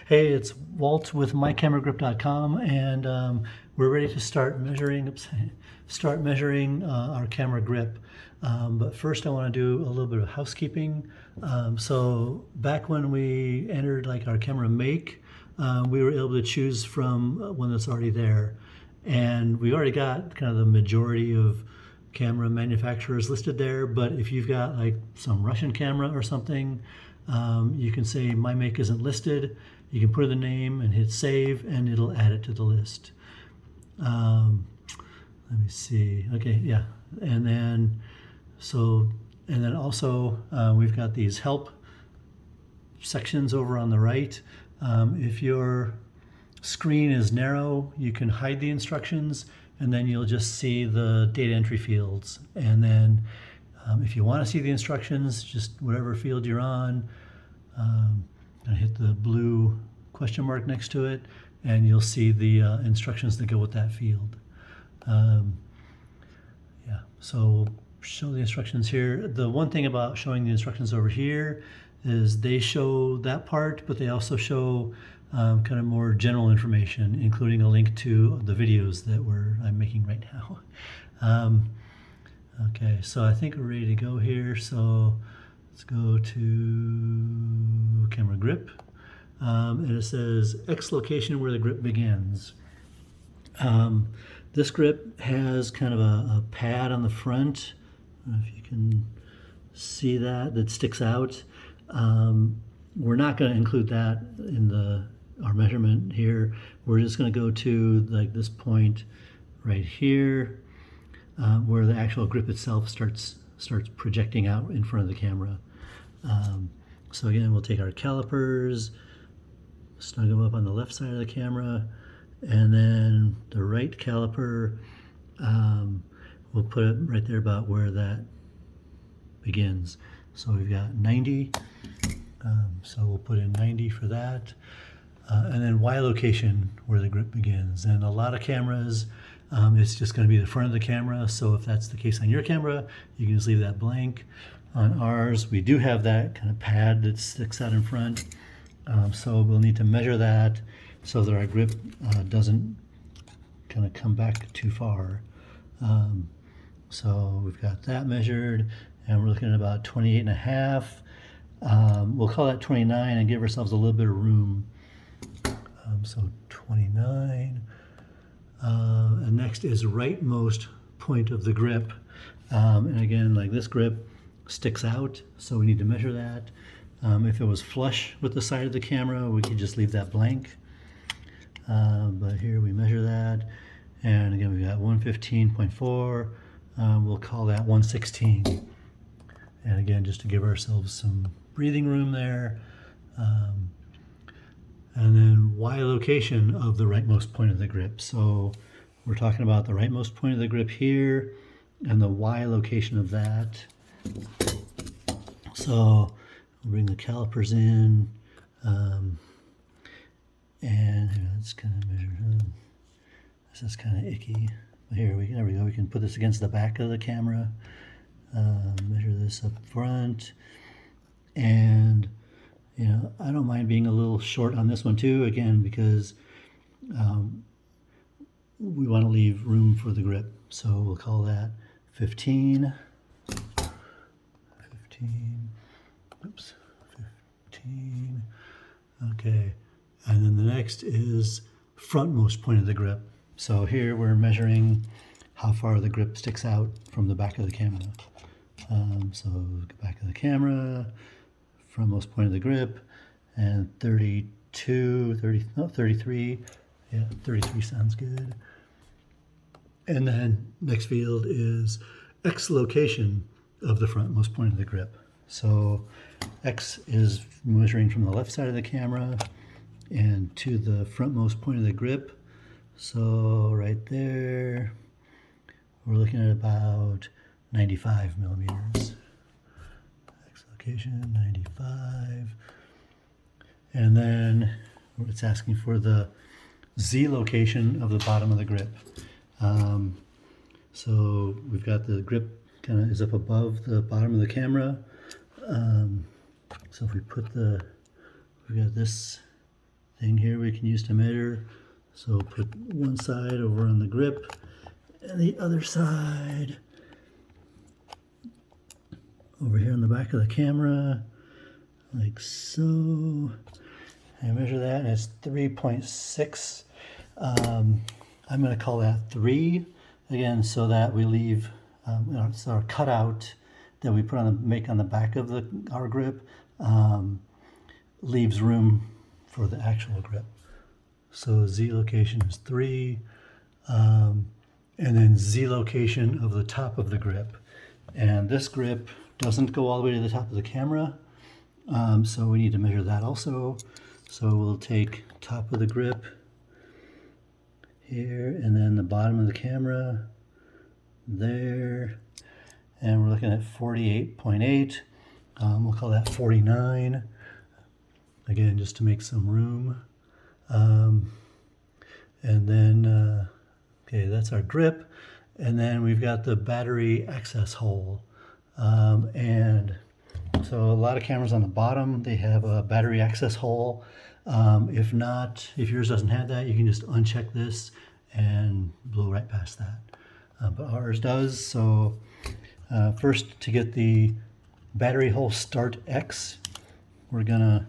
Hey, it's Walt with mycameragrip.com, and we're ready to start measuring. Our camera grip. But first, I want to do a little bit of housekeeping. So back when we entered like our camera make, we were able to choose from one that's already there, and we already got kind of the majority of camera manufacturers listed there. But if you've got like some Russian camera or something, you can say my make isn't listed. You can put in the name and hit save, and it'll add it to the list. Let me see. Okay, yeah, and then also we've got these help sections over on the right. If your screen is narrow, you can hide the instructions, and then you'll just see the data entry fields. And then if you want to see the instructions, just whatever field you're on, I hit the blue question mark next to it, and you'll see the instructions that go with that field. Yeah, so we'll show the instructions here. The one thing about showing the instructions over here is they show that part, but they also show kind of more general information, including a link to the videos that I'm making right now. Okay, so I think we're ready to go here. So let's go to camera grip. And it says X location where the grip begins. This grip has kind of a pad on the front. I don't know if you can see that sticks out. We're not going to include that in our measurement here. We're just going to go to like this point right here, where the actual grip itself starts projecting out in front of the camera. So again, we'll take our calipers, snug them up on the left side of the camera, and then the right caliper, we'll put it right there about where that begins. So we've got 90, so we'll put in 90 for that. And then Y location where the grip begins. And a lot of cameras, it's just going to be the front of the camera. So if that's the case on your camera, you can just leave that blank. On ours, we do have that kind of pad that sticks out in front. So we'll need to measure that so that our grip doesn't kind of come back too far. So we've got that measured, and we're looking at about 28.5. We'll call that 29 and give ourselves a little bit of room. So 29. And next is rightmost point of the grip. And again, like this grip sticks out, so we need to measure that. If it was flush with the side of the camera, we could just leave that blank. But here we measure that. And again, we've got 115.4. We'll call that 116. And again, just to give ourselves some breathing room there. And then Y location of the rightmost point of the grip. So we're talking about the rightmost point of the grip here and the Y location of that. So we'll bring the calipers in, and let's kind of measure. This is kind of icky. There we go. We can put this against the back of the camera. Measure this up front, and I don't mind being a little short on this one too. Again, because we want to leave room for the grip. So we'll call that 15. 15. Oops. 15. Okay. And then the next is frontmost point of the grip. So here we're measuring how far the grip sticks out from the back of the camera. So back of the camera, frontmost point of the grip, and 33. Yeah, 33 sounds good. And then next field is X location of the frontmost point of the grip. So X is measuring from the left side of the camera and to the frontmost point of the grip. So right there, we're looking at about 95 millimeters. X location, 95. And then it's asking for the Z location of the bottom of the grip. So we've got the grip kind of is up above the bottom of the camera. So if we put we've got this thing here we can use to measure. So put one side over on the grip and the other side over here on the back of the camera, like so. I measure that, and it's 3.6. I'm going to call that 3 again, so that we leave it's our cutout that we put on make on the back of our grip leaves room for the actual grip. So Z location is 3, and then Z location of the top of the grip. And this grip doesn't go all the way to the top of the camera, so we need to measure that also. So we'll take top of the grip here, and then the bottom of the camera there, and we're looking at 48.8. We'll call that 49, again, just to make some room. And then, okay, that's our grip. And then we've got the battery access hole. And so a lot of cameras on the bottom, they have a battery access hole. If not, if yours doesn't have that, you can just uncheck this and blow right past that. But ours does. So first, to get the battery hole start X, we're gonna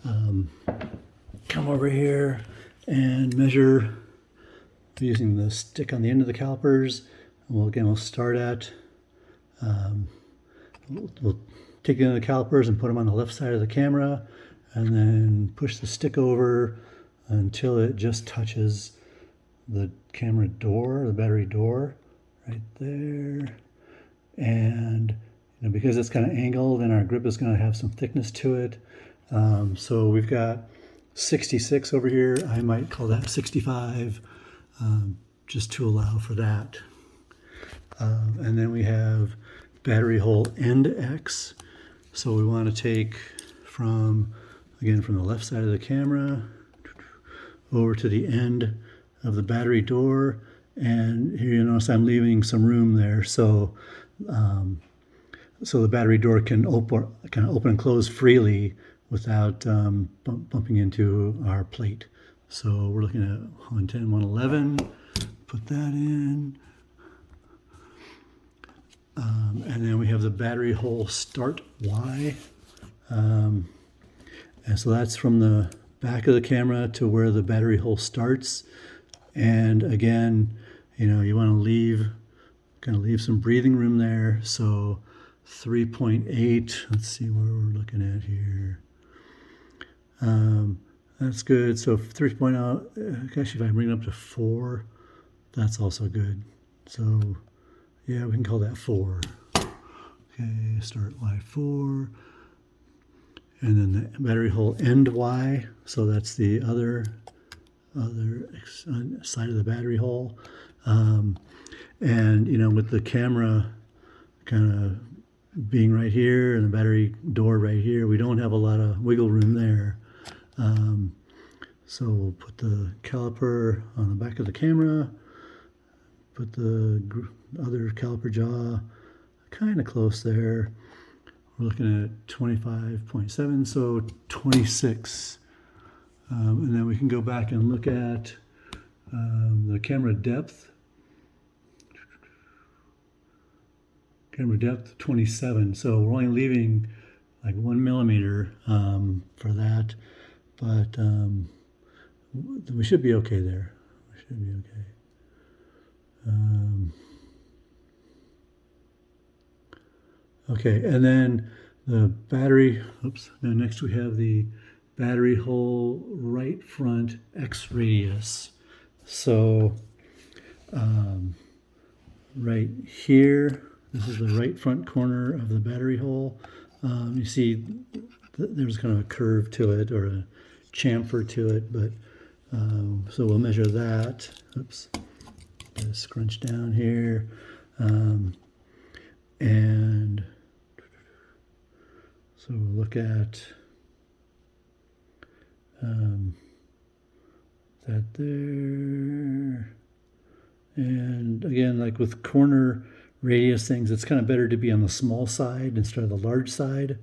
come over here and measure using the stick on the end of the calipers. We'll start at, we'll take it into the calipers and put them on the left side of the camera, and then push the stick over until it just touches the camera door, the battery door, right there. And because it's kind of angled and our grip is going to have some thickness to it, so we've got 66 over here. I might call that 65, just to allow for that. And then we have battery hole end X. So we want to take from the left side of the camera over to the end of the battery door. And here you notice I'm leaving some room there. So so the battery door can open and close freely without bumping into our plate. So we're looking at 110, 111. Put that in. And then we have the battery hole start Y. And so that's from the back of the camera to where the battery hole starts. And again, you want to leave some breathing room there. So 3.8, let's see where we're looking at here. That's good. So 3.0, actually if I bring it up to 4, that's also good. So yeah, we can call that 4. Okay, start Y4. And then the battery hole end Y, so that's the other side of the battery hole. And with the camera kind of being right here and the battery door right here, we don't have a lot of wiggle room there. So we'll put the caliper on the back of the camera, put the other caliper jaw kind of close there. We're looking at 25.7, so 26. And then we can go back and look at the camera depth. Camera depth 27, so we're only leaving like 1 millimeter for that, but we should be okay there. We should be okay. Okay, and then the battery, now next we have the battery hole right front X radius. So right here, this is the right front corner of the battery hole. You see there's kind of a curve to it, or a chamfer to it, but so we'll measure that. Just scrunch down here. And so we'll look at that there. And again, like with corner radius things, it's kind of better to be on the small side instead of the large side.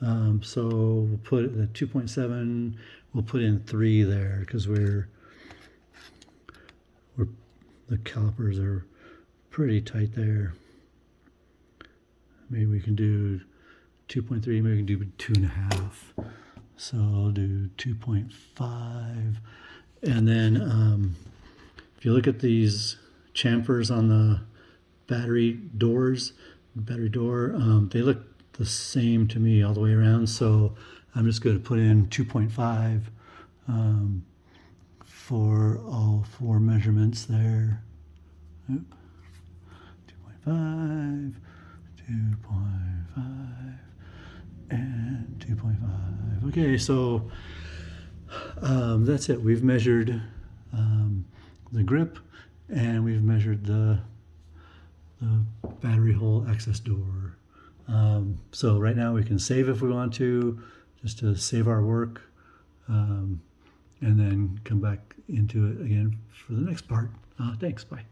So we'll put the 2.7, we'll put in 3 there because we're the calipers are pretty tight there. Maybe we can do 2.3, maybe we can do 2.5. So I'll do 2.5. And then if you look at these chamfers on the battery door, they look the same to me all the way around. So I'm just going to put in 2.5 for all 4 measurements there. 2.5, 2.5, and 2.5. Okay, so that's it. We've measured the grip, and we've measured the battery hole access door. So right now we can save if we want to, just to save our work, and then come back into it again for the next part. Thanks, bye.